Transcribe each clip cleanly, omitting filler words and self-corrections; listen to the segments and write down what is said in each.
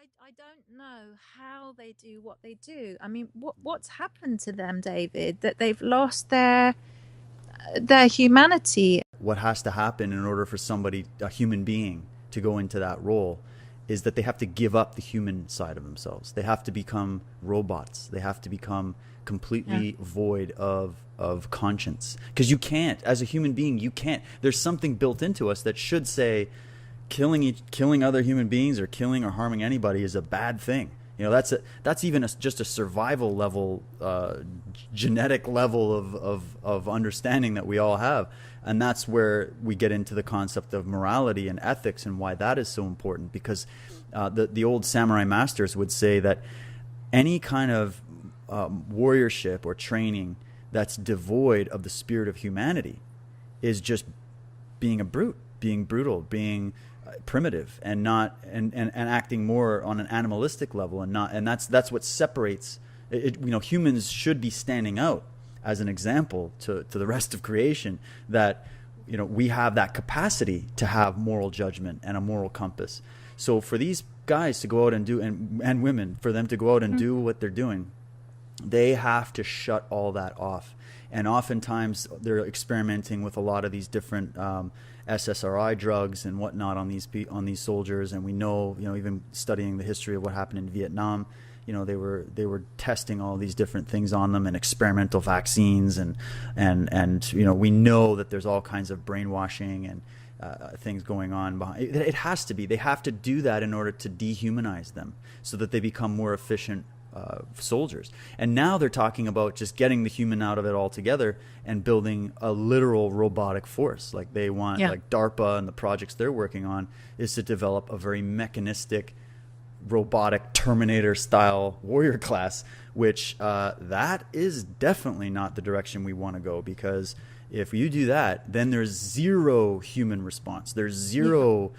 I don't know how they do what they do. I mean, what's happened to them, David? That they've lost their humanity. What has to happen in order for somebody, a human being, to go into that role is that they have to give up the human side of themselves. They have to become robots. They have to become completely void of conscience. Because you can't, as a human being, you can't. There's something built into us that should say killing other human beings or killing or harming anybody is a bad thing. You know, that's even just a survival level, genetic level of understanding that we all have. And that's where we get into the concept of morality and ethics and why that is so important. Because the old samurai masters would say that any kind of warriorship or training that's devoid of the spirit of humanity is just being a brute, being brutal, being primitive, and not and acting more on an animalistic level, and that's what separates it. You know, humans should be standing out as an example to the rest of creation, that, you know, we have that capacity to have moral judgment and a moral compass. So for these guys to go out and do, and women, for them to go out and do what they're doing, they have to shut all that off. And oftentimes they're experimenting with a lot of these different SSRI drugs and whatnot on these soldiers. And we know, you know, even studying the history of what happened in Vietnam, you know, they were testing all these different things on them, and experimental vaccines, and you know, we know that there's all kinds of brainwashing and things going on behind it. It has to be. They have to do that in order to dehumanize them so that they become more efficient soldiers. And now they're talking about just getting the human out of it altogether and building a literal robotic force. Like they want, like DARPA and the projects they're working on is to develop a very mechanistic, robotic Terminator style warrior class, which that is definitely not the direction we want to go, because if you do that, then there's zero human response. There's zero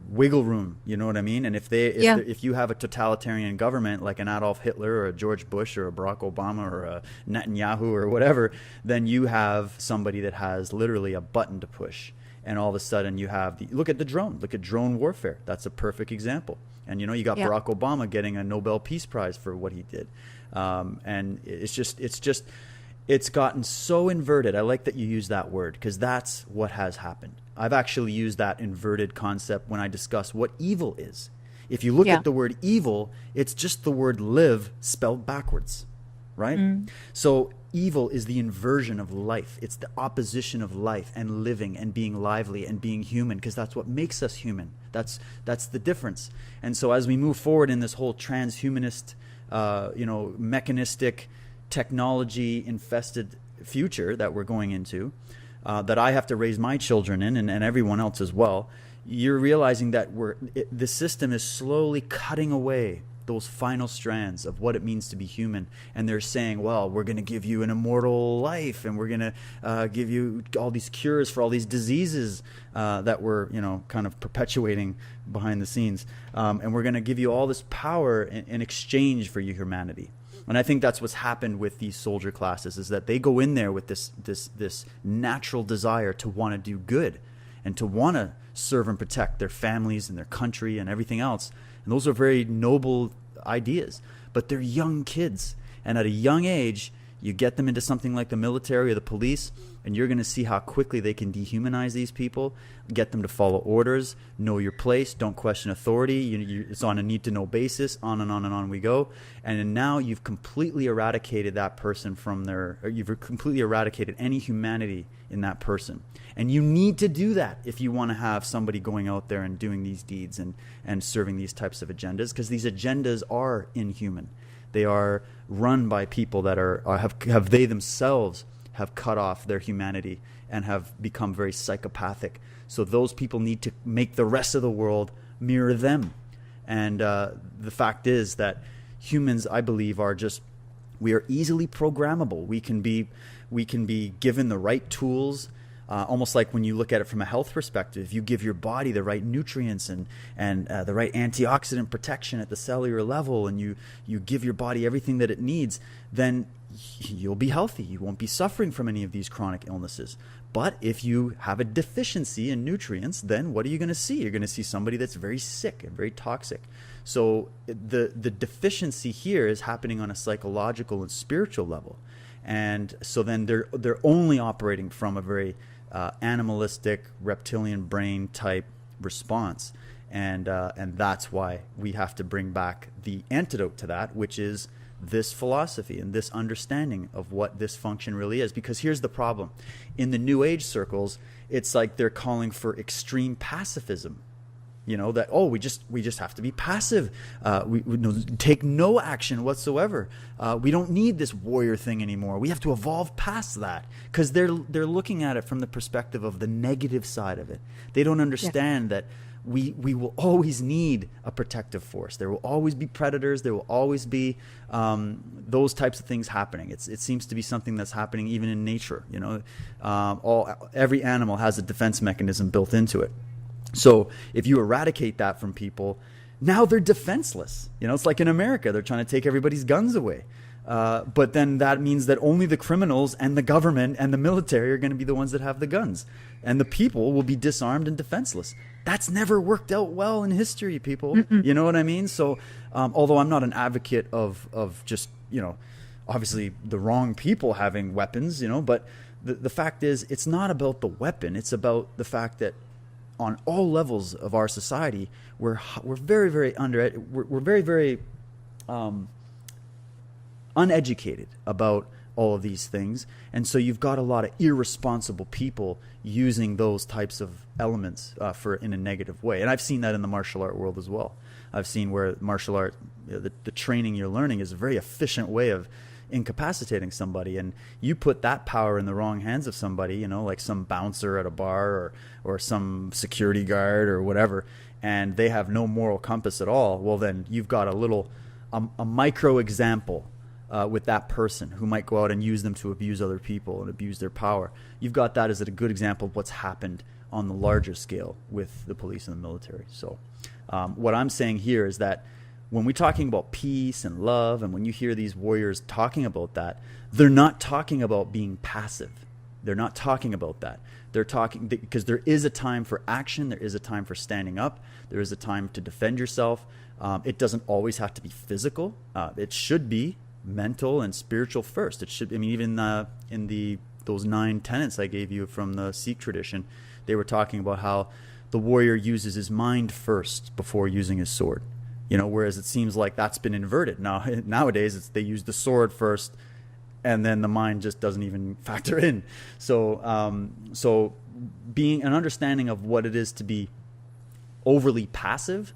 wiggle room. You know what I mean? And if you have a totalitarian government like an Adolf Hitler or a George Bush or a Barack Obama or a Netanyahu or whatever, then you have somebody that has literally a button to push. And all of a sudden you have look at the drone. Look at drone warfare. That's a perfect example. And, you know, you got Barack Obama getting a Nobel Peace Prize for what he did. And it's gotten so inverted. I like that you use that word, because that's what has happened. I've actually used that inverted concept when I discuss what evil is. If you look at the word evil, it's just the word live spelled backwards, right? So evil is the inversion of life. It's the opposition of life and living and being lively and being human, because that's what makes us human. That's the difference. And so as we move forward in this whole transhumanist, mechanistic, technology-infested future that we're going into, that I have to raise my children in, and everyone else as well, you're realizing that the system is slowly cutting away those final strands of what it means to be human. And they're saying, well, we're going to give you an immortal life, and we're going to give you all these cures for all these diseases that we're, you know, kind of perpetuating behind the scenes. And we're going to give you all this power in exchange for your humanity. And I think that's what's happened with these soldier classes, is that they go in there with this natural desire to want to do good and to want to serve and protect their families and their country and everything else. And those are very noble ideas, but they're young kids. And at a young age, you get them into something like the military or the police, and you're going to see how quickly they can dehumanize these people, get them to follow orders, know your place, don't question authority. It's on a need-to-know basis, on and on and on we go. And now you've completely eradicated that person you've completely eradicated any humanity in that person. And you need to do that if you want to have somebody going out there and doing these deeds and serving these types of agendas, because these agendas are inhuman. They are run by people that have they themselves have cut off their humanity and have become very psychopathic. So those people need to make the rest of the world mirror them. And the fact is that humans, I believe, we are easily programmable. We can be given the right tools. Almost like when you look at it from a health perspective, you give your body the right nutrients and the right antioxidant protection at the cellular level, and you give your body everything that it needs, then you'll be healthy. You won't be suffering from any of these chronic illnesses. But if you have a deficiency in nutrients, then what are you going to see? You're going to see somebody that's very sick and very toxic. So the deficiency here is happening on a psychological and spiritual level. And so then they're only operating from a very animalistic, reptilian brain type response. And that's why we have to bring back the antidote to that, which is this philosophy and this understanding of what this function really is. Because here's the problem. In the New Age circles, it's like they're calling for extreme pacifism. You know, that, we just have to be passive. We take no action whatsoever. We don't need this warrior thing anymore. We have to evolve past that, because they're looking at it from the perspective of the negative side of it. They don't understand that we will always need a protective force. There will always be predators. There will always be those types of things happening. It seems to be something that's happening even in nature. You know, every animal has a defense mechanism built into it. So if you eradicate that from people, now they're defenseless. You know, it's like in America, they're trying to take everybody's guns away. But then that means that only the criminals and the government and the military are going to be the ones that have the guns. And the people will be disarmed and defenseless. That's never worked out well in history, people. You know what I mean? So although I'm not an advocate of just, you know, obviously the wrong people having weapons, you know, but the fact is, it's not about the weapon. It's about the fact that on all levels of our society, we're very, very we're very, very uneducated about all of these things. And so you've got a lot of irresponsible people using those types of elements in a negative way. And I've seen that in the martial art world as well. I've seen where martial art, the training you're learning is a very efficient way of incapacitating somebody, and you put that power in the wrong hands of somebody, you know, like some bouncer at a bar or some security guard or whatever, and they have no moral compass at all. Well, then you've got a micro example with that person who might go out and use them to abuse other people and abuse their power. You've got that as a good example of what's happened on the larger scale with the police and the military. So what I'm saying here is that when we're talking about peace and love, and when you hear these warriors talking about that, they're not talking about being passive. They're not talking about that. They're talking because there is a time for action. There is a time for standing up. There is a time to defend yourself. It doesn't always have to be physical. It should be mental and spiritual first. It should. I mean, even in those 9 tenets I gave you from the Sikh tradition, they were talking about how the warrior uses his mind first before using his sword. You know, whereas it seems like that's been inverted. Nowadays, they use the sword first, and then the mind just doesn't even factor in. So being an understanding of what it is to be overly passive,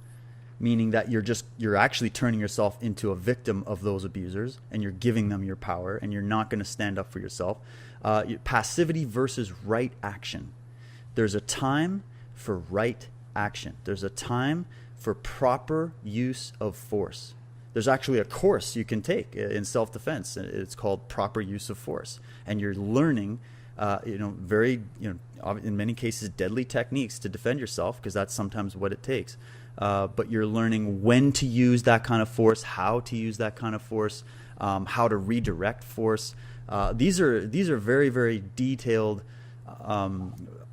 meaning that you're actually turning yourself into a victim of those abusers, and you're giving them your power, and you're not going to stand up for yourself. Passivity versus right action. There's a time for right action. There's a time for proper use of force. There's actually a course you can take in self-defense. It's called proper use of force, and you're learning, very, in many cases, deadly techniques to defend yourself, because that's sometimes what it takes. But you're learning when to use that kind of force, how to use that kind of force, how to redirect force. These are very, very detailed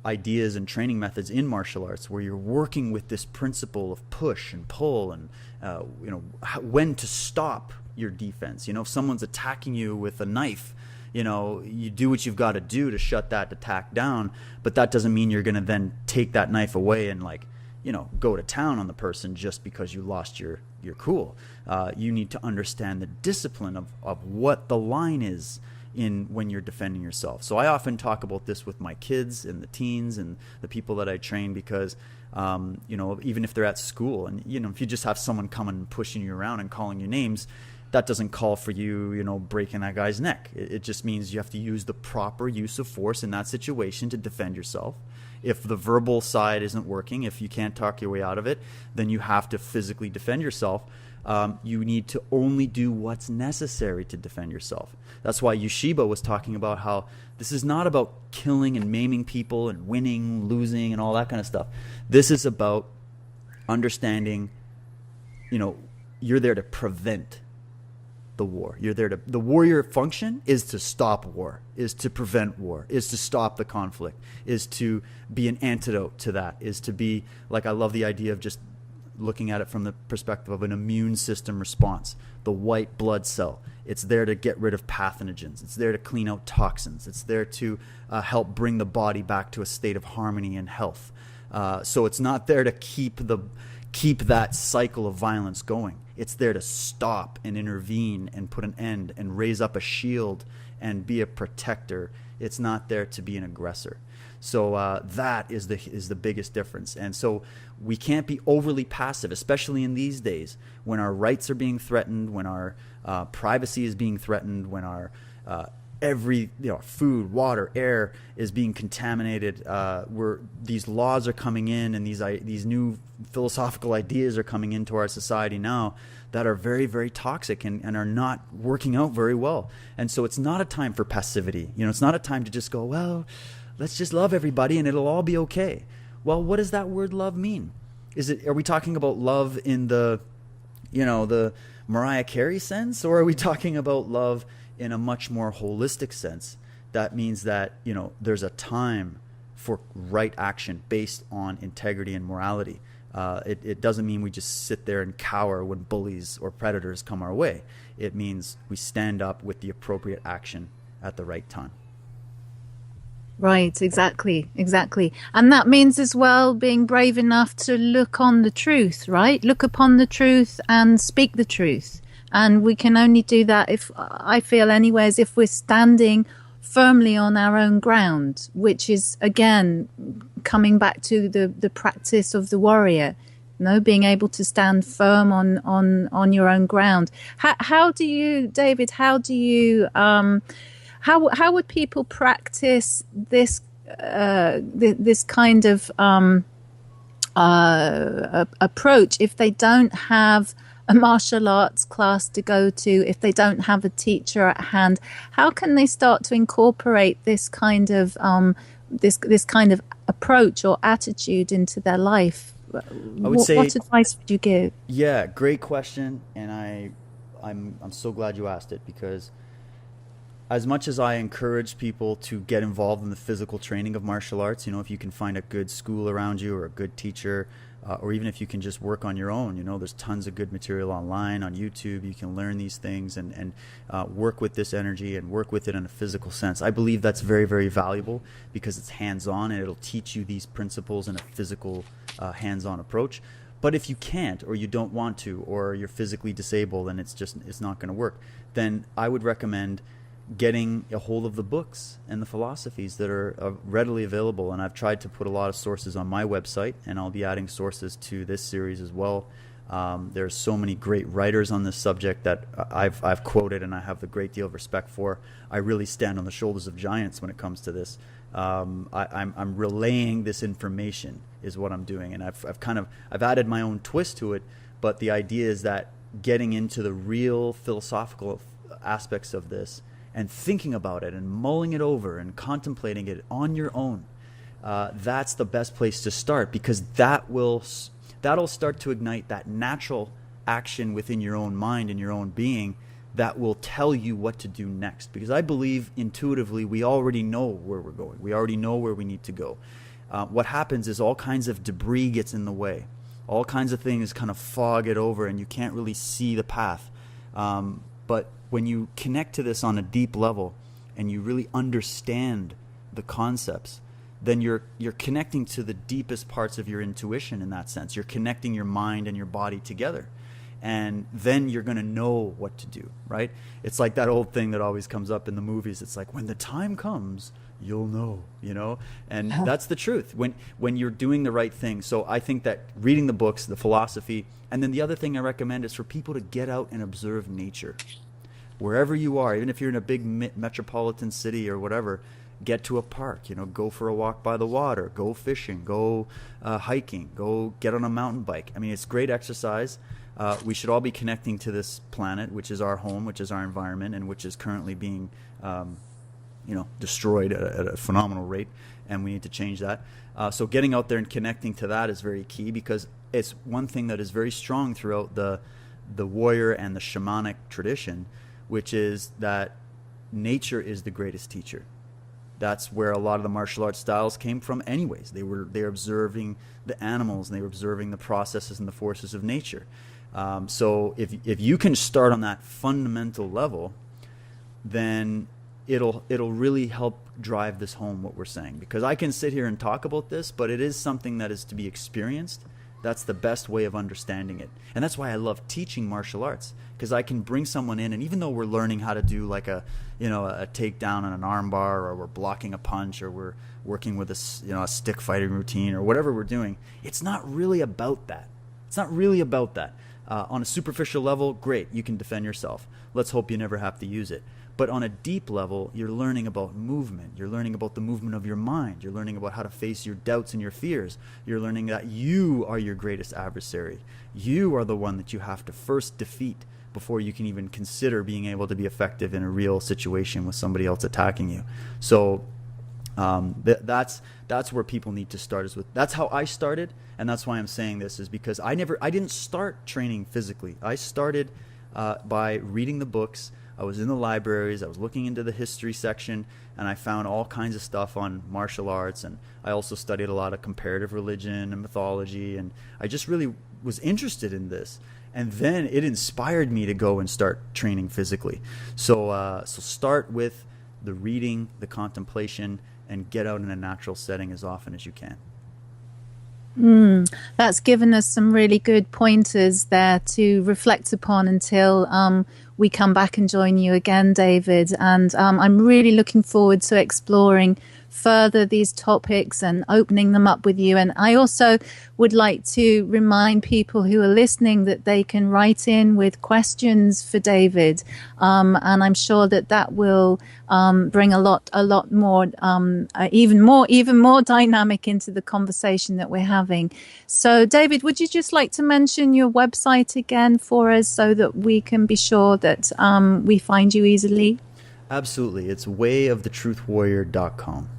ideas and training methods in martial arts, where you're working with this principle of push and pull, and when to stop your defense. If someone's attacking you with a knife, you do what you've got to do to shut that attack down, but that doesn't mean you're going to then take that knife away and go to town on the person just because you lost your cool. You need to understand the discipline of what the line is when you're defending yourself. So I often talk about this with my kids and the teens and the people that I train, because even if they're at school, and if you just have someone coming and pushing you around and calling you names, that doesn't call for you breaking that guy's neck. It just means you have to use the proper use of force in that situation to defend yourself. If the verbal side isn't working, if you can't talk your way out of it, then you have to physically defend yourself. You need to only do what's necessary to defend yourself. That's why Ueshiba was talking about how this is not about killing and maiming people and winning, losing, and all that kind of stuff. This is about understanding, you're there to prevent the war. You're there to, the warrior function is to stop war, is to prevent war, is to stop the conflict, is to be an antidote to that, is to be, like, I love the idea of just looking at it from the perspective of an immune system response, the white blood cell. It's there to get rid of pathogens. It's there to clean out toxins. It's there to help bring the body back to a state of harmony and health. So it's not there to keep that cycle of violence going. It's there to stop and intervene and put an end and raise up a shield and be a protector. It's not there to be an aggressor. So that is the biggest difference. And so we can't be overly passive, especially in these days when our rights are being threatened, when our privacy is being threatened, when our food, water, air is being contaminated. Where these laws are coming in, and these new philosophical ideas are coming into our society now that are very, very toxic and are not working out very well. And so it's not a time for passivity. It's not a time to just go, well, let's just love everybody and it'll all be okay. Well, what does that word love mean? Are we talking about love in the Mariah Carey sense, or are we talking about love in a much more holistic sense? That means that, there's a time for right action based on integrity and morality. It doesn't mean we just sit there and cower when bullies or predators come our way. It means we stand up with the appropriate action at the right time. Right, exactly. And that means as well being brave enough to look on the truth, right? Look upon the truth and speak the truth. And we can only do that, if I feel anyways, if we're standing firmly on our own ground, which is, again, coming back to the practice of the warrior, being able to stand firm on your own ground. How do you, David, how would people practice this this kind of approach if they don't have a martial arts class to go to, if they don't have a teacher at hand? How can they start to incorporate this kind of this kind of approach or attitude into their life? I would say, what advice would you give? Yeah, great question, and I'm so glad you asked it, because as much as I encourage people to get involved in the physical training of martial arts, if you can find a good school around you or a good teacher, or even if you can just work on your own, there's tons of good material online on YouTube. You can learn these things and work with this energy and work with it in a physical sense. I believe that's very, very valuable because it's hands-on and it'll teach you these principles in a physical, hands-on approach. But if you can't, or you don't want to, or you're physically disabled and it's not going to work, then I would recommend getting a hold of the books and the philosophies that are readily available. And I've tried to put a lot of sources on my website, and I'll be adding sources to this series as well. There's so many great writers on this subject that I've quoted and I have a great deal of respect for. I really stand on the shoulders of giants when it comes to this. I'm relaying this information is what I'm doing, and I've added my own twist to it. But the idea is that getting into the real philosophical aspects of this and thinking about it and mulling it over and contemplating it on your own, that's the best place to start, because that'll start to ignite that natural action within your own mind and your own being that will tell you what to do next. Because I believe intuitively we already know where we're going. We already know where we need to go. What happens is all kinds of debris gets in the way. All kinds of things kind of fog it over and you can't really see the path. But when you connect to this on a deep level and you really understand the concepts, then you're connecting to the deepest parts of your intuition in that sense. You're connecting your mind and your body together. And then you're going to know what to do, right? It's like that old thing that always comes up in the movies. It's like, when the time comes, you'll know, And that's the truth when you're doing the right thing. So I think that reading the books, the philosophy, and then the other thing I recommend is for people to get out and observe nature. Wherever you are, even if you're in a big metropolitan city or whatever, get to a park, go for a walk by the water, go fishing, go hiking, go get on a mountain bike. I mean, it's great exercise. We should all be connecting to this planet, which is our home, which is our environment, and which is currently being, destroyed at a phenomenal rate, and we need to change that. So getting out there and connecting to that is very key, because it's one thing that is very strong throughout the warrior and the shamanic tradition, which is that nature is the greatest teacher. That's where a lot of the martial arts styles came from anyways. They're observing the animals, and they were observing the processes and the forces of nature. So if you can start on that fundamental level, then it'll really help drive this home, what we're saying. Because I can sit here and talk about this, but it is something that is to be experienced. That's the best way of understanding it. And that's why I love teaching martial arts, because I can bring someone in, and even though we're learning how to do like a takedown on an arm bar, or we're blocking a punch, or we're working with a stick fighting routine, or whatever we're doing, it's not really about that. It's not really about that. On a superficial level, great, you can defend yourself. Let's hope you never have to use it. But on a deep level, you're learning about movement. You're learning about the movement of your mind. You're learning about how to face your doubts and your fears. You're learning that you are your greatest adversary. You are the one that you have to first defeat before you can even consider being able to be effective in a real situation with somebody else attacking you. So that's where people need to start. That's how I started, and that's why I'm saying this, is because I didn't start training physically. I started by reading the books. I was in the libraries, I was looking into the history section, and I found all kinds of stuff on martial arts, and I also studied a lot of comparative religion and mythology, and I just really was interested in this. And then it inspired me to go and start training physically. So start with the reading, the contemplation, and get out in a natural setting as often as you can. That's given us some really good pointers there to reflect upon until we come back and join you again, David. And I'm really looking forward to exploring further these topics and opening them up with you. And I also would like to remind people who are listening that they can write in with questions for David, and I'm sure that will bring a lot more, even more dynamic into the conversation that we're having. So, David, would you just like to mention your website again for us so that we can be sure that we find you easily? Absolutely. It's wayofthetruthwarrior.com.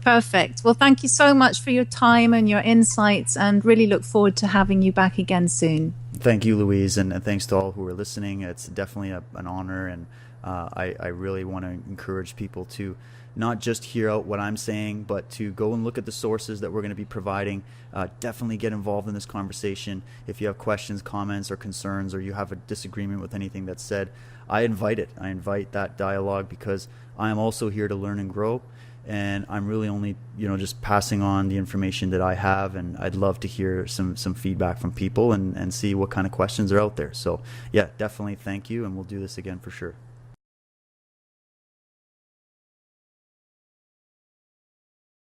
Perfect. Well, thank you so much for your time and your insights, and really look forward to having you back again soon. Thank you, Louise, and thanks to all who are listening. It's definitely an honor, and I really want to encourage people to not just hear out what I'm saying, but to go and look at the sources that we're going to be providing. Definitely get involved in this conversation. If you have questions, comments, or concerns, or you have a disagreement with anything that's said, I invite it. I invite that dialogue, because I am also here to learn and grow. And I'm really only, just passing on the information that I have, and I'd love to hear some feedback from people and see what kind of questions are out there. So, yeah, definitely thank you, and we'll do this again for sure.